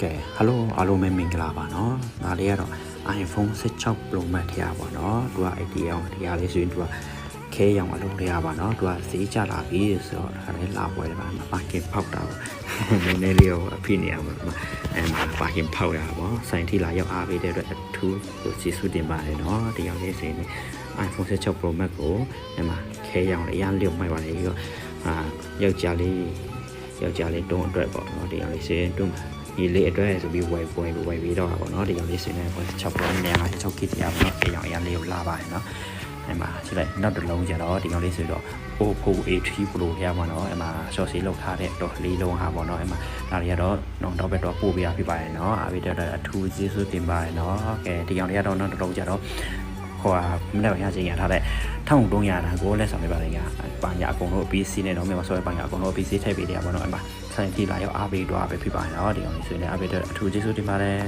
ကဲဟယ်လိုအားလုံးပဲမင်္ဂလာပါเนาะဒါလေးကတော့ iPhone 16 Pro Max တရားပါเนาะသူကအဲ့ဒီအောင်တရားလေးဆိုရင်သူကခဲရောင်အလုံးတရားပါเนาะသူကဈေးကျလာပြီဆိုတော့ဒါလည်းလာပွဲပါမှာပါကင်ဖောက်တာပေါ့နည်းနည်းလေးရောအဖြစ်နေရမှာမှာပါကင်ဖောက်ရပါပေါ့စိုင်းထိလာရောက်အားပေးတဲ့အတွက်အထူးကိုစီစုတင်ပါတယ်เนาะတရားလေးဆိုရင် iPhone 16 Pro Max ကိုမှာခဲရောင်အရင်လျော့မှိုက်ပါလေရောယောက်ျားလေးတုံးအတွက်ပေါ့เนาะတရားလေးဆိုရင်တုံးဒီလေးအတွက်ဆိုပြီးဝယ်ပြီးတော့ပါเนาะဒီကောင်လေးစင်းနေပေါ့6 Pro နဲ့6 GB တရားပေါ့เนาะဒီကောင်အရင်လေးကိုလာပါတယ်เนาะအဲ့မှာကြည့်လိုက်နောက်တစ်လုံးကျတော့ဒီကောင်လေးဆိုတော့ Oppo A3 Pro တရားပေါ့เนาะအဲ့မှာ short စီလောက်ထားတဲ့တော့လေးလုံးဟာပေါ့เนาะအဲ့မှာဒါတွေကတော့တော့ဘက်တော့ပို့ပေးရဖြစ်ပါတယ်เนาะအားပြီးတော့အထူးကျေးဇူးတင်ပါတယ်เนาะကဲဒီကောင်လေးကတော့နောက်တစ်လုံးကျတော့ဟိုမနေ့ကရချင်းရထားတဲ့1300တာကိုလက်ဆောင်ပေးပါလိမ့်ကပါညာအကုန်လုံး PC နဲ့တော့မြန်မာဆိုရပါညာအကုန်လုံး PC ထည့်ပေးတယ်ပေါ့เนาะအဲ့မှာဆိုင်တီလာရောက်အားပေးတော့ပဲဖြစ်ပါတယ်เนาะဒီကောင်လေးဆိုရင်အားပေးတော့အထူးကျေးဇူးတင်ပါတယ်